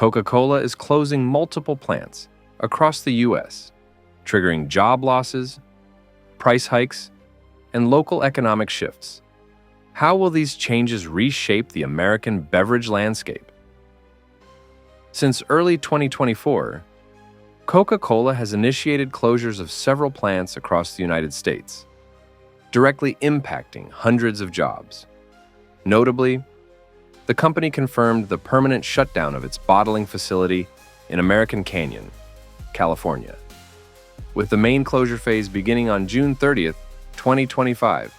Coca-Cola is closing multiple plants across the U.S., triggering job losses, price hikes, and local economic shifts. How will these changes reshape the American beverage landscape? Since early 2024, Coca-Cola has initiated closures of several plants across the United States, directly impacting hundreds of jobs. Notably, the company confirmed the permanent shutdown of its bottling facility in American Canyon, California, with the main closure phase beginning on June 30th, 2025,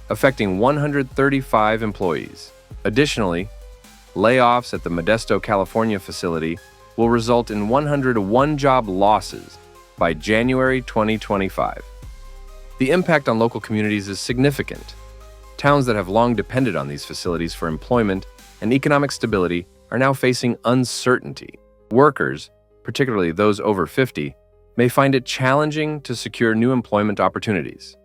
affecting 135 employees. Additionally, layoffs at the Modesto, California facility will result in 101 job losses by January 2025. The impact on local communities is significant. Towns that have long depended on these facilities for employment and economic stability are now facing uncertainty. Workers, particularly those over 50, may find it challenging to secure new employment opportunities,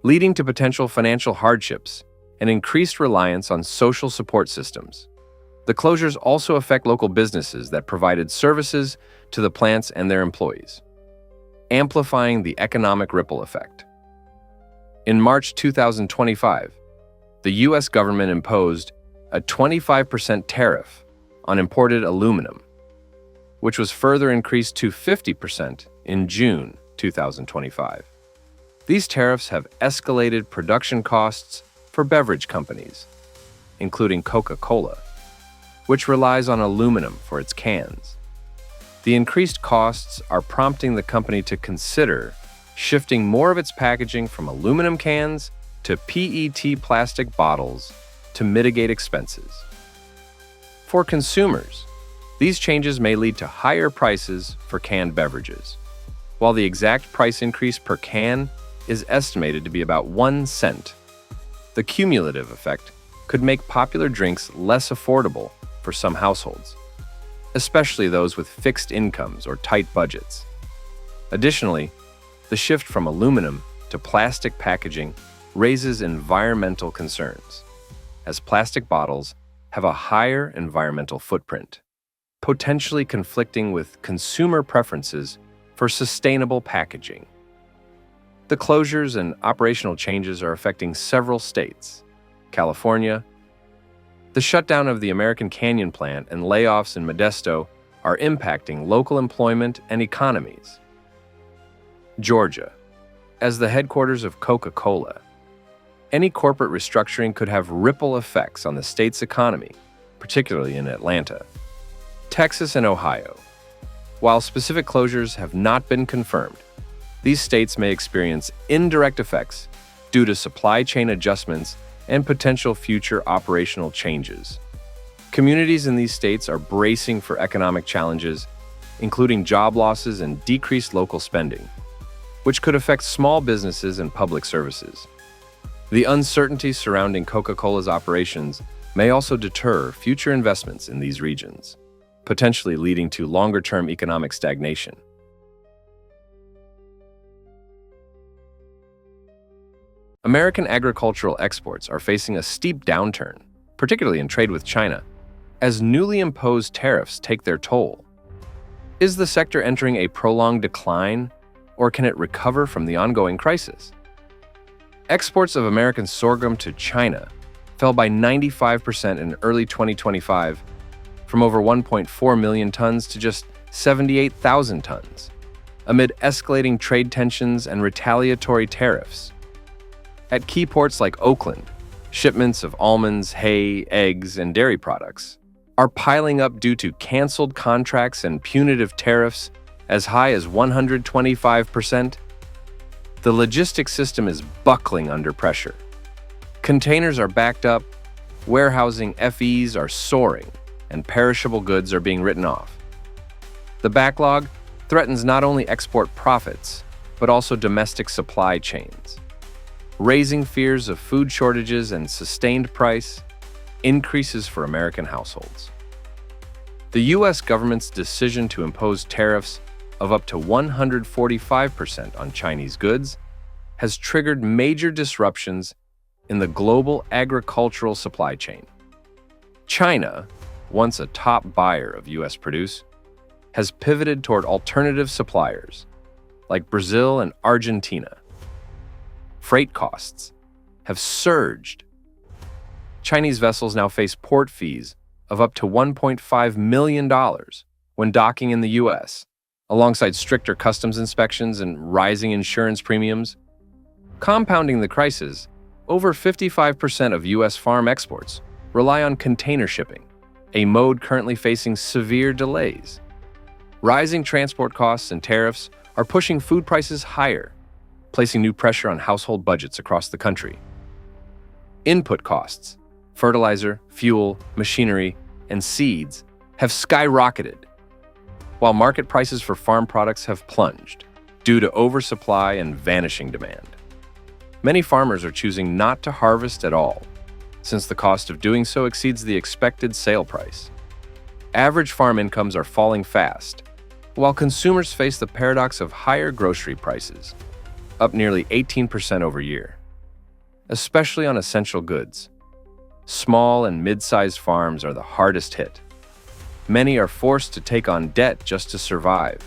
leading to potential financial hardships and increased reliance on social support systems. The closures also affect local businesses that provided services to the plants and their employees, amplifying the economic ripple effect. In March 2025, the U.S. government imposed a 25% tariff on imported aluminum, which was further increased to 50% in June 2025. These tariffs have escalated production costs for beverage companies, including Coca-Cola, which relies on aluminum for its cans. The increased costs are prompting the company to consider shifting more of its packaging from aluminum cans to PET plastic bottles to mitigate expenses. For consumers, these changes may lead to higher prices for canned beverages, while the exact price increase per can is estimated to be about 1 cent. The cumulative effect could make popular drinks less affordable for some households, especially those with fixed incomes or tight budgets. Additionally, the shift from aluminum to plastic packaging raises environmental concerns, as plastic bottles have a higher environmental footprint, potentially conflicting with consumer preferences for sustainable packaging. The closures and operational changes are affecting several states. California, the shutdown of the American Canyon plant and layoffs in Modesto are impacting local employment and economies. Georgia, as the headquarters of Coca-Cola, any corporate restructuring could have ripple effects on the state's economy, particularly in Atlanta. Texas and Ohio, while specific closures have not been confirmed, these states may experience indirect effects due to supply chain adjustments and potential future operational changes. Communities in these states are bracing for economic challenges, including job losses and decreased local spending, which could affect small businesses and public services. The uncertainty surrounding Coca-Cola's operations may also deter future investments in these regions, potentially leading to longer-term economic stagnation. American agricultural exports are facing a steep downturn, particularly in trade with China, as newly imposed tariffs take their toll. Is the sector entering a prolonged decline, or can it recover from the ongoing crisis? Exports of American sorghum to China fell by 95% in early 2025, from over 1.4 million tons to just 78,000 tons, amid escalating trade tensions and retaliatory tariffs. At key ports like Oakland, shipments of almonds, hay, eggs, and dairy products are piling up due to canceled contracts and punitive tariffs as high as 125%. The logistics system is buckling under pressure. Containers are backed up, warehousing FEs are soaring, and perishable goods are being written off. The backlog threatens not only export profits, but also domestic supply chains, raising fears of food shortages and sustained price increases for American households. The U.S. government's decision to impose tariffs of up to 145% on Chinese goods has triggered major disruptions in the global agricultural supply chain. China, once a top buyer of U.S. produce, has pivoted toward alternative suppliers like Brazil and Argentina. Freight costs have surged. Chinese vessels now face port fees of up to $1.5 million when docking in the U.S., alongside stricter customs inspections and rising insurance premiums. Compounding the crisis, over 55% of U.S. farm exports rely on container shipping, a mode currently facing severe delays. Rising transport costs and tariffs are pushing food prices higher, placing new pressure on household budgets across the country. Input costs, fertilizer, fuel, machinery, and seeds have skyrocketed, while market prices for farm products have plunged due to oversupply and vanishing demand. Many farmers are choosing not to harvest at all, since the cost of doing so exceeds the expected sale price. Average farm incomes are falling fast, while consumers face the paradox of higher grocery prices, up nearly 18% over year. Especially on essential goods, small and mid-sized farms are the hardest hit. Many are forced to take on debt just to survive,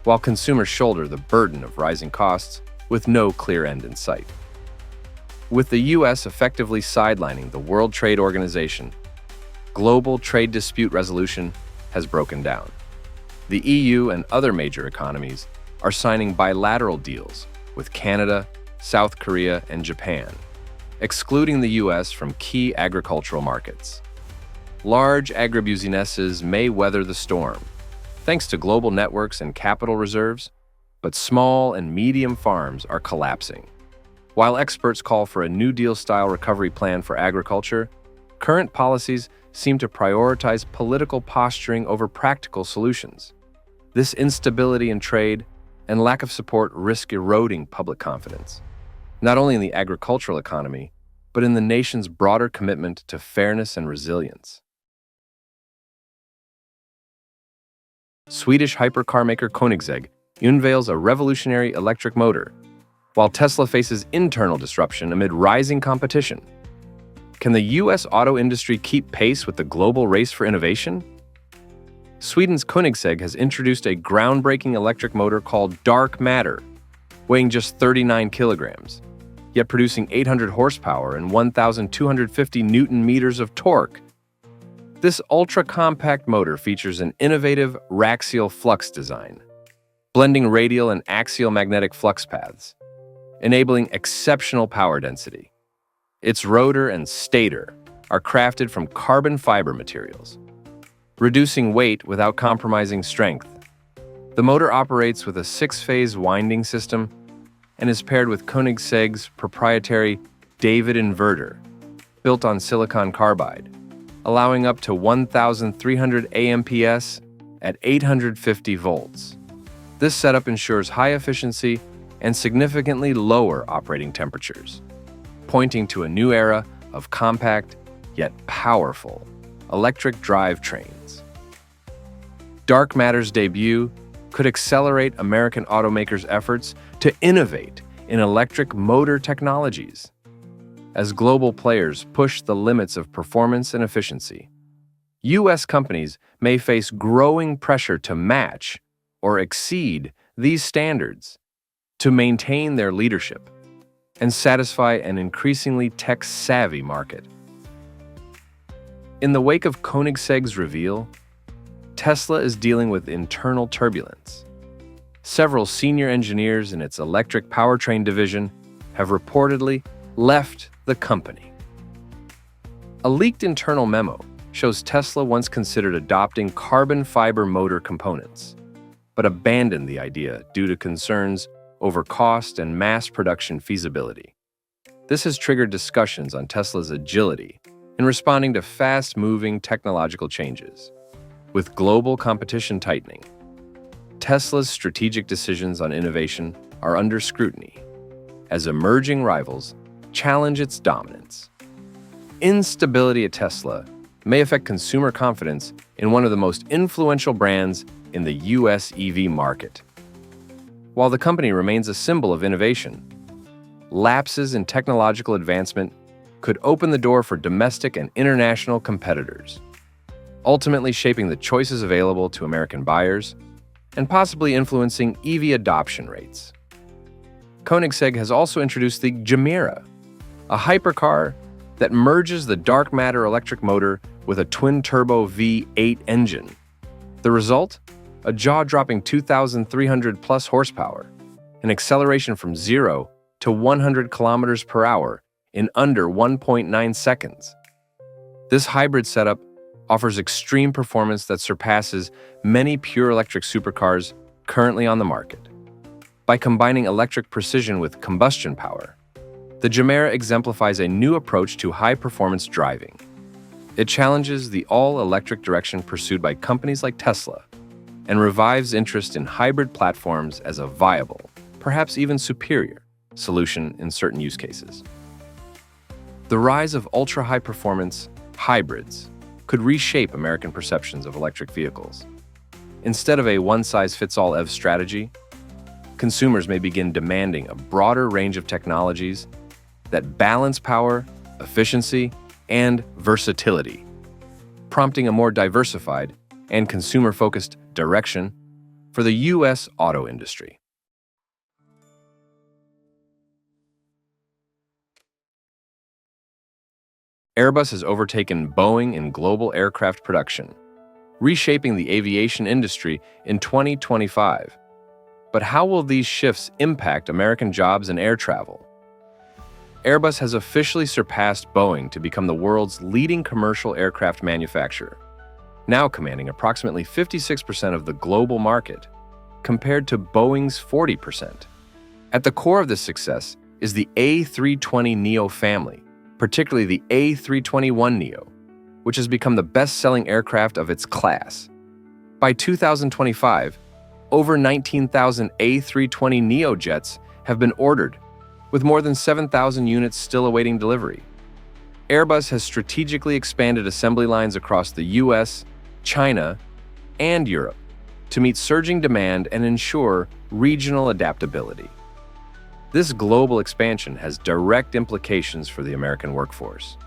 while consumers shoulder the burden of rising costs with no clear end in sight. With the U.S. effectively sidelining the World Trade Organization, global trade dispute resolution has broken down. The EU and other major economies are signing bilateral deals with Canada, South Korea, and Japan, excluding the U.S. from key agricultural markets. Large agribusinesses may weather the storm, thanks to global networks and capital reserves, but small and medium farms are collapsing. While experts call for a New Deal-style recovery plan for agriculture, current policies seem to prioritize political posturing over practical solutions. This instability in trade and lack of support risk eroding public confidence, not only in the agricultural economy, but in the nation's broader commitment to fairness and resilience. Swedish hypercar maker Koenigsegg unveils a revolutionary electric motor, while Tesla faces internal disruption amid rising competition. Can the U.S. auto industry keep pace with the global race for innovation? Sweden's Koenigsegg has introduced a groundbreaking electric motor called Dark Matter, weighing just 39 kilograms, yet producing 800 horsepower and 1,250 newton-meters of torque. This ultra-compact motor features an innovative raxial flux design, blending radial and axial magnetic flux paths, enabling exceptional power density. Its rotor and stator are crafted from carbon fiber materials, reducing weight without compromising strength. The motor operates with a 6-phase winding system and is paired with Koenigsegg's proprietary David inverter, built on silicon carbide, allowing up to 1,300 AMPS at 850 volts. This setup ensures high efficiency and significantly lower operating temperatures, pointing to a new era of compact yet powerful electric drivetrains. Dark Matter's debut could accelerate American automakers' efforts to innovate in electric motor technologies. As global players push the limits of performance and efficiency, U.S. companies may face growing pressure to match or exceed these standards to maintain their leadership and satisfy an increasingly tech-savvy market. In the wake of Koenigsegg's reveal, Tesla is dealing with internal turbulence. Several senior engineers in its electric powertrain division have reportedly left the company. A leaked internal memo shows Tesla once considered adopting carbon fiber motor components, but abandoned the idea due to concerns over cost and mass production feasibility. This has triggered discussions on Tesla's agility in responding to fast-moving technological changes. With global competition tightening, Tesla's strategic decisions on innovation are under scrutiny as emerging rivals challenge its dominance. Instability at Tesla may affect consumer confidence in one of the most influential brands in the U.S. EV market. While the company remains a symbol of innovation, lapses in technological advancement could open the door for domestic and international competitors. ultimately shaping the choices available to American buyers and possibly influencing EV adoption rates. Koenigsegg has also introduced the Gemera, a hypercar that merges the dark matter electric motor with a twin-turbo V8 engine. The result? A jaw-dropping 2,300-plus horsepower, an acceleration from 0 to 100 kilometers per hour in under 1.9 seconds. This hybrid setup offers extreme performance that surpasses many pure electric supercars currently on the market. By combining electric precision with combustion power, the Gemera exemplifies a new approach to high-performance driving. It challenges the all-electric direction pursued by companies like Tesla and revives interest in hybrid platforms as a viable, perhaps even superior, solution in certain use cases. The rise of ultra-high-performance hybrids could reshape American perceptions of electric vehicles. Instead of a one-size-fits-all EV strategy, consumers may begin demanding a broader range of technologies that balance power, efficiency, and versatility, prompting a more diversified and consumer-focused direction for the U.S. auto industry. Airbus has overtaken Boeing in global aircraft production, reshaping the aviation industry in 2025. But how will these shifts impact American jobs in air travel? Airbus has officially surpassed Boeing to become the world's leading commercial aircraft manufacturer, now commanding approximately 56% of the global market, compared to Boeing's 40%. At the core of this success is the A320neo family, particularly the A321neo, which has become the best-selling aircraft of its class. By 2025, over 19,000 A320neo jets have been ordered, with more than 7,000 units still awaiting delivery. Airbus has strategically expanded assembly lines across the US, China, and Europe to meet surging demand and ensure regional adaptability. This global expansion has direct implications for the American workforce.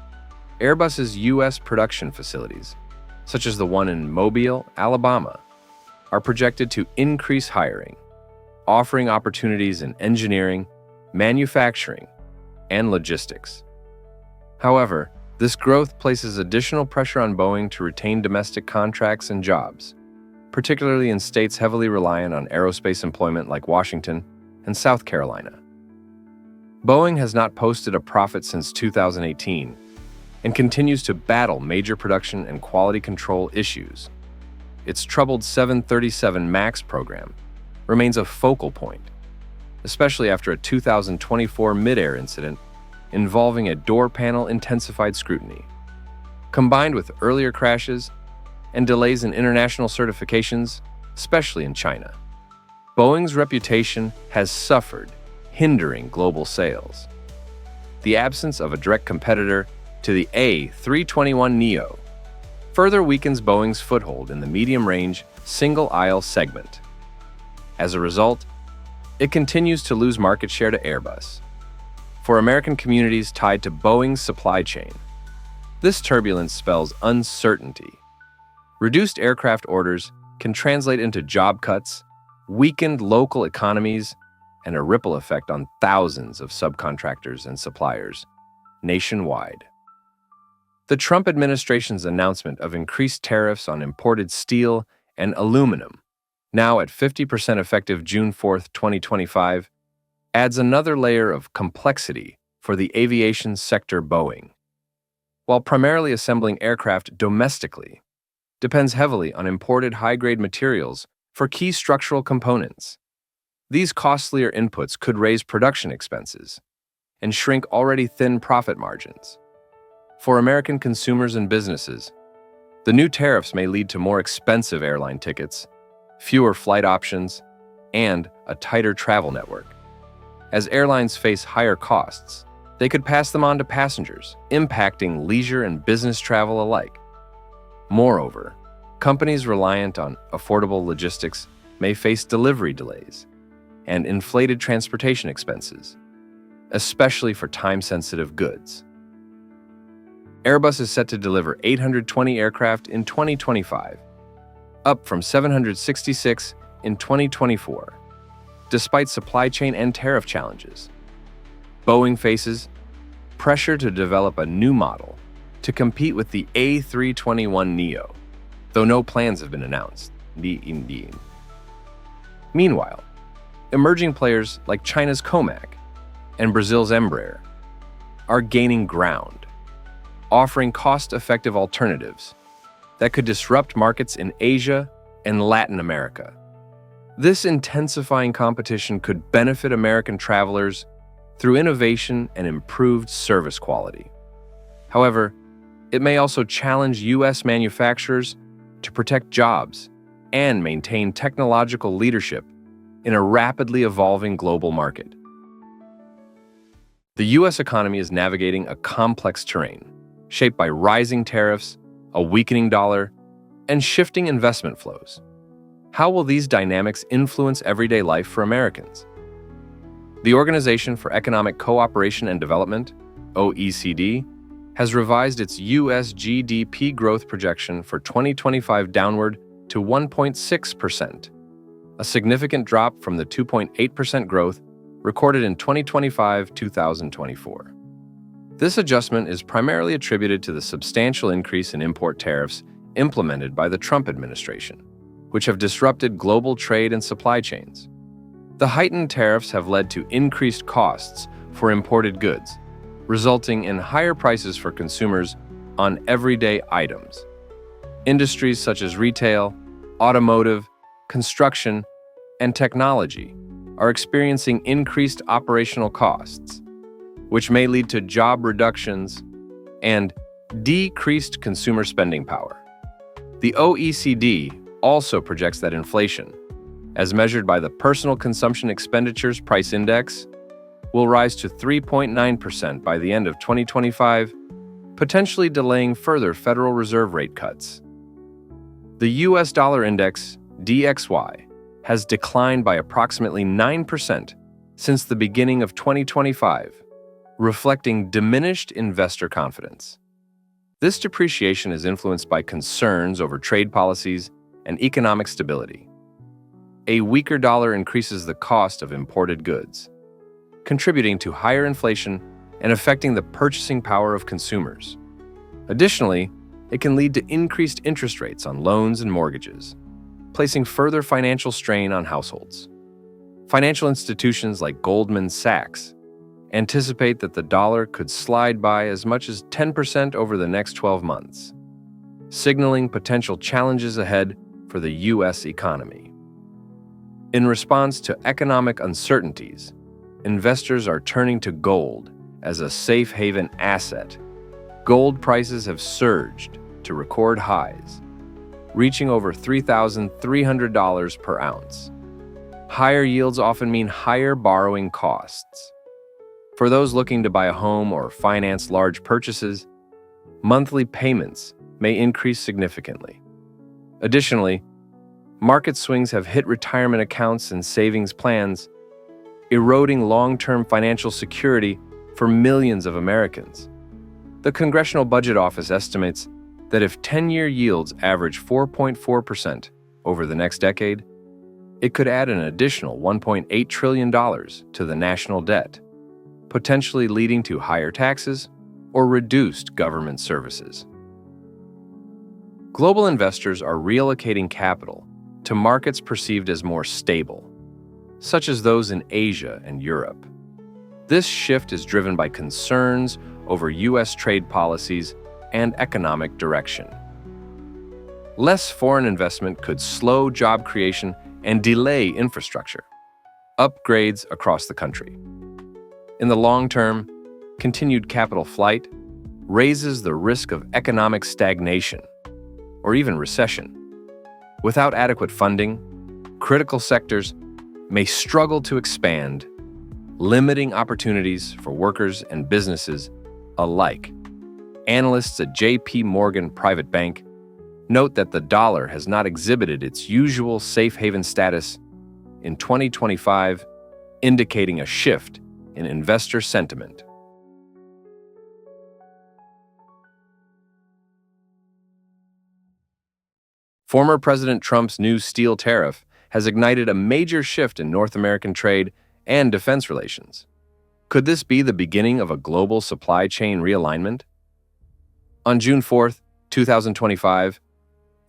Airbus's US production facilities, such as the one in Mobile, Alabama, are projected to increase hiring, offering opportunities in engineering, manufacturing, and logistics. However, this growth places additional pressure on Boeing to retain domestic contracts and jobs, particularly in states heavily reliant on aerospace employment like Washington and South Carolina. Boeing has not posted a profit since 2018 and continues to battle major production and quality control issues. Its troubled 737 MAX program remains a focal point, especially after a 2024 mid-air incident involving a door panel intensified scrutiny. Combined with earlier crashes and delays in international certifications, especially in China, Boeing's reputation has suffered, hindering global sales. The absence of a direct competitor to the A321neo further weakens Boeing's foothold in the medium-range single-aisle segment. As a result, it continues to lose market share to Airbus. For American communities tied to Boeing's supply chain, this turbulence spells uncertainty. Reduced aircraft orders can translate into job cuts, weakened local economies, and a ripple effect on thousands of subcontractors and suppliers nationwide. The Trump administration's announcement of increased tariffs on imported steel and aluminum, now at 50% effective June 4, 2025, adds another layer of complexity for the aviation sector. Boeing, while primarily assembling aircraft domestically, depends heavily on imported high-grade materials for key structural components. These costlier inputs could raise production expenses and shrink already thin profit margins. For American consumers and businesses, the new tariffs may lead to more expensive airline tickets, fewer flight options, and a tighter travel network. As airlines face higher costs, they could pass them on to passengers, impacting leisure and business travel alike. Moreover, companies reliant on affordable logistics may face delivery delays and inflated transportation expenses, especially for time-sensitive goods. Airbus is set to deliver 820 aircraft in 2025, up from 766 in 2024, despite supply chain and tariff challenges. Boeing faces pressure to develop a new model to compete with the A321neo, though no plans have been announced. Meanwhile, emerging players like China's Comac and Brazil's Embraer are gaining ground, offering cost-effective alternatives that could disrupt markets in Asia and Latin America. This intensifying competition could benefit American travelers through innovation and improved service quality. However, it may also challenge U.S. manufacturers to protect jobs and maintain technological leadership in a rapidly evolving global market. The U.S. economy is navigating a complex terrain, shaped by rising tariffs, a weakening dollar, and shifting investment flows. How will these dynamics influence everyday life for Americans? The Organization for Economic Cooperation and Development, OECD, has revised its U.S. GDP growth projection for 2025 downward to 1.6%, a significant drop from the 2.8% growth recorded in 2025-2024. This adjustment is primarily attributed to the substantial increase in import tariffs implemented by the Trump administration, which have disrupted global trade and supply chains. The heightened tariffs have led to increased costs for imported goods, resulting in higher prices for consumers on everyday items. Industries such as retail, automotive, construction, and technology are experiencing increased operational costs, which may lead to job reductions and decreased consumer spending power. The OECD also projects that inflation, as measured by the Personal Consumption Expenditures Price Index, will rise to 3.9% by the end of 2025, potentially delaying further Federal Reserve rate cuts. The U.S. dollar index, DXY, has declined by approximately 9% since the beginning of 2025, reflecting diminished investor confidence. This depreciation is influenced by concerns over trade policies and economic stability. A weaker dollar increases the cost of imported goods, contributing to higher inflation and affecting the purchasing power of consumers. Additionally, it can lead to increased interest rates on loans and mortgages, placing further financial strain on households. Financial institutions like Goldman Sachs anticipate that the dollar could slide by as much as 10% over the next 12 months, signaling potential challenges ahead for the U.S. economy. In response to economic uncertainties, investors are turning to gold as a safe haven asset. Gold prices have surged to record highs, reaching over $3,300 per ounce. Higher yields often mean higher borrowing costs. For those looking to buy a home or finance large purchases, monthly payments may increase significantly. Additionally, market swings have hit retirement accounts and savings plans, eroding long-term financial security for millions of Americans. The Congressional Budget Office estimates that if 10-year yields average 4.4% over the next decade, it could add an additional $1.8 trillion to the national debt, potentially leading to higher taxes or reduced government services. Global investors are reallocating capital to markets perceived as more stable, such as those in Asia and Europe. This shift is driven by concerns over U.S. trade policies and economic direction. Less foreign investment could slow job creation and delay infrastructure upgrades across the country. In the long term, continued capital flight raises the risk of economic stagnation or even recession. Without adequate funding, critical sectors may struggle to expand, limiting opportunities for workers and businesses alike. Analysts at J.P. Morgan Private Bank note that the dollar has not exhibited its usual safe haven status in 2025, indicating a shift in investor sentiment. Former President Trump's new steel tariff has ignited a major shift in North American trade and defense relations. Could this be the beginning of a global supply chain realignment? On June 4, 2025,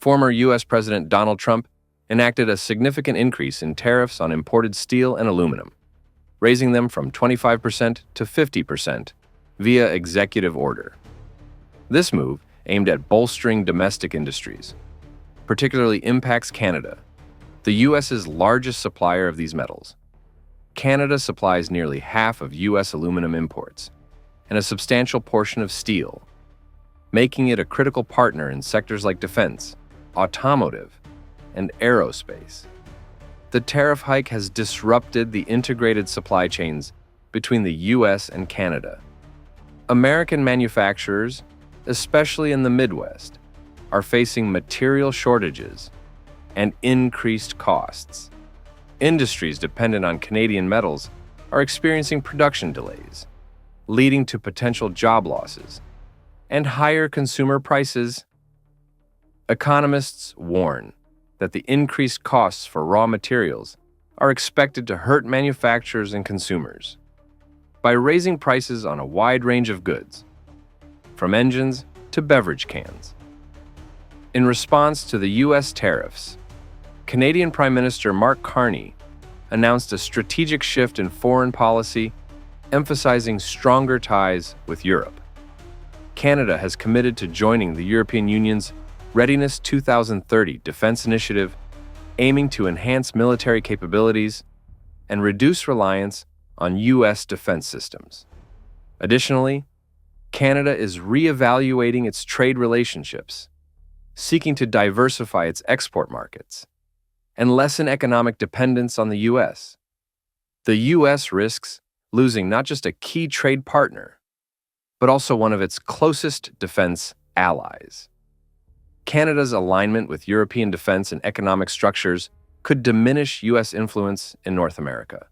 former U.S. President Donald Trump enacted a significant increase in tariffs on imported steel and aluminum, raising them from 25% to 50% via executive order. This move, aimed at bolstering domestic industries, particularly impacts Canada, the U.S.'s largest supplier of these metals. Canada supplies nearly half of U.S. aluminum imports and a substantial portion of steel, making it a critical partner in sectors like defense, automotive, and aerospace. The tariff hike has disrupted the integrated supply chains between the U.S. and Canada. American manufacturers, especially in the Midwest, are facing material shortages and increased costs. Industries dependent on Canadian metals are experiencing production delays, leading to potential job losses and higher consumer prices. Economists warn that the increased costs for raw materials are expected to hurt manufacturers and consumers by raising prices on a wide range of goods, from engines to beverage cans. In response to the U.S. tariffs, Canadian Prime Minister Mark Carney announced a strategic shift in foreign policy, emphasizing stronger ties with Europe. Canada has committed to joining the European Union's Readiness 2030 defense initiative, aiming to enhance military capabilities and reduce reliance on U.S. defense systems. Additionally, Canada is re-evaluating its trade relationships, seeking to diversify its export markets and lessen economic dependence on the U.S. The U.S. risks losing not just a key trade partner, but also one of its closest defense allies. Canada's alignment with European defense and economic structures could diminish U.S. influence in North America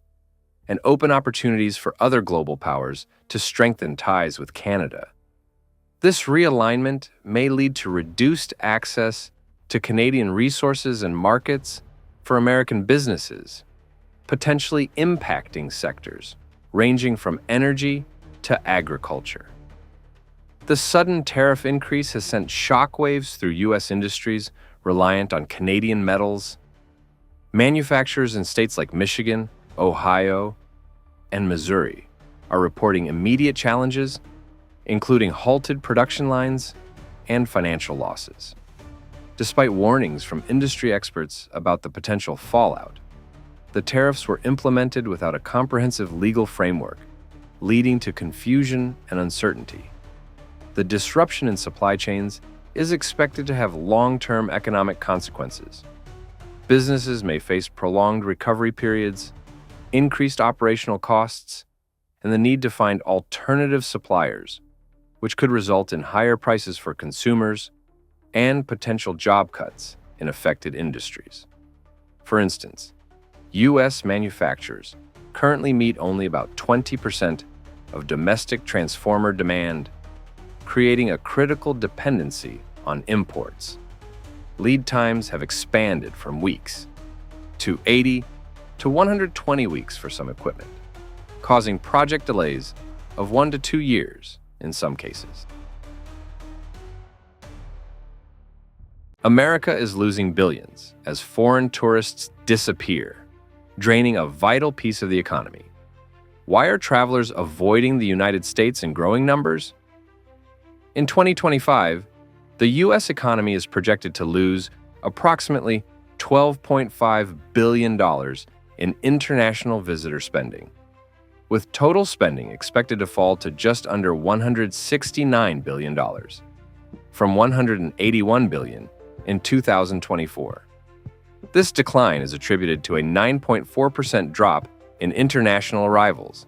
and open opportunities for other global powers to strengthen ties with Canada. This realignment may lead to reduced access to Canadian resources and markets for American businesses, potentially impacting sectors ranging from energy to agriculture. The sudden tariff increase has sent shockwaves through U.S. industries reliant on Canadian metals. Manufacturers in states like Michigan, Ohio, and Missouri are reporting immediate challenges, including halted production lines and financial losses. Despite warnings from industry experts about the potential fallout, the tariffs were implemented without a comprehensive legal framework, leading to confusion and uncertainty. The disruption in supply chains is expected to have long-term economic consequences. Businesses may face prolonged recovery periods, increased operational costs, and the need to find alternative suppliers, which could result in higher prices for consumers and potential job cuts in affected industries. For instance, U.S. manufacturers currently meet only about 20% of domestic transformer demand, creating a critical dependency on imports. Lead times have expanded from weeks to 80 to 120 weeks for some equipment, causing project delays of 1 to 2 years in some cases. America is losing billions as foreign tourists disappear, draining a vital piece of the economy. Why are travelers avoiding the United States in growing numbers? In 2025, the U.S. economy is projected to lose approximately $12.5 billion in international visitor spending, with total spending expected to fall to just under $169 billion, from $181 billion in 2024. This decline is attributed to a 9.4% drop in international arrivals,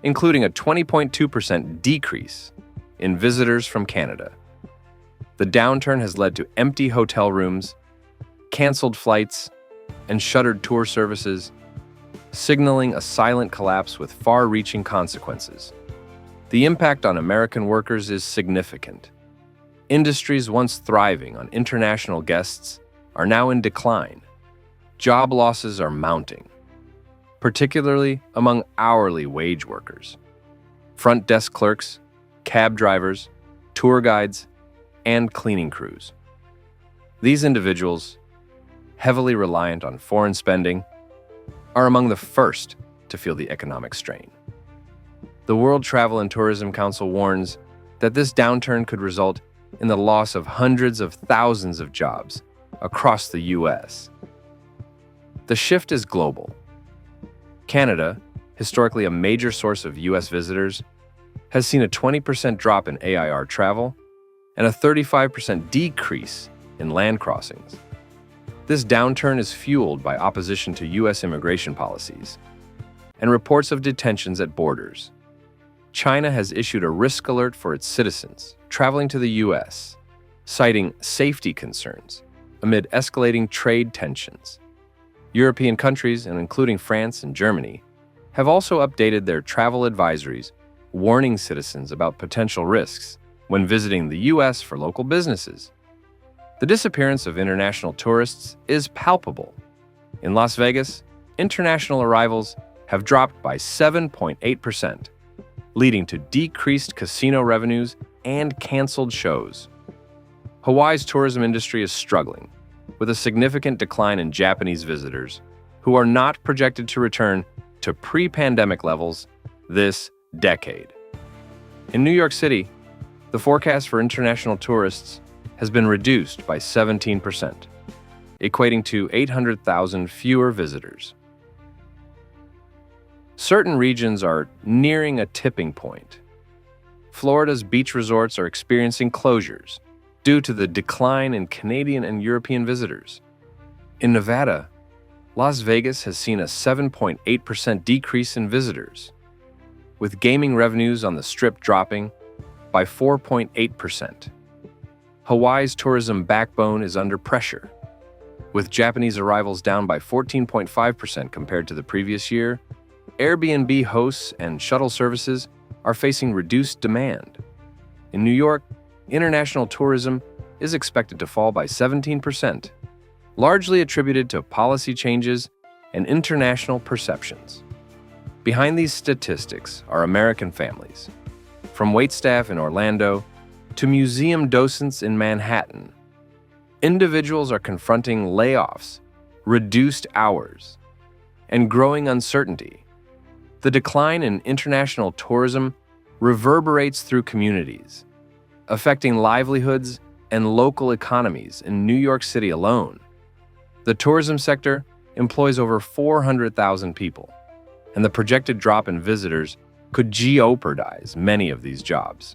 including a 20.2% decrease in visitors from Canada. The downturn has led to empty hotel rooms, canceled flights, and shuttered tour services, signaling a silent collapse with far-reaching consequences. The impact on American workers is significant. Industries once thriving on international guests are now in decline. Job losses are mounting, particularly among hourly wage workers, front desk clerks, cab drivers, tour guides, and cleaning crews. These individuals, heavily reliant on foreign spending, are among the first to feel the economic strain. The World Travel and Tourism Council warns that this downturn could result in the loss of hundreds of thousands of jobs across the U.S. The shift is global. Canada, historically a major source of U.S. visitors, has seen a 20% drop in AIR travel and a 35% decrease in land crossings. This downturn is fueled by opposition to U.S. immigration policies and reports of detentions at borders. China has issued a risk alert for its citizens traveling to the U.S., citing safety concerns amid escalating trade tensions. European countries, and including France and Germany, have also updated their travel advisories, warning citizens about potential risks when visiting the U.S. for local businesses. The disappearance of international tourists is palpable. In Las Vegas, international arrivals have dropped by 7.8%, leading to decreased casino revenues and canceled shows. Hawaii's tourism industry is struggling, with a significant decline in Japanese visitors, who are not projected to return to pre-pandemic levels this decade. In New York City, the forecast for international tourists has been reduced by 17%, equating to 800,000 fewer visitors. Certain regions are nearing a tipping point. Florida's beach resorts are experiencing closures due to the decline in Canadian and European visitors. In Nevada, Las Vegas has seen a 7.8% decrease in visitors, with gaming revenues on the Strip dropping by 4.8%. Hawaii's tourism backbone is under pressure, with Japanese arrivals down by 14.5% compared to the previous year. Airbnb hosts and shuttle services are facing reduced demand. In New York, international tourism is expected to fall by 17%, largely attributed to policy changes and international perceptions. Behind these statistics are American families, from waitstaff in Orlando to museum docents in Manhattan. Individuals are confronting layoffs, reduced hours, and growing uncertainty. The decline in international tourism reverberates through communities, affecting livelihoods and local economies in New York City alone. The tourism sector employs over 400,000 people, and the projected drop in visitors could jeopardize many of these jobs.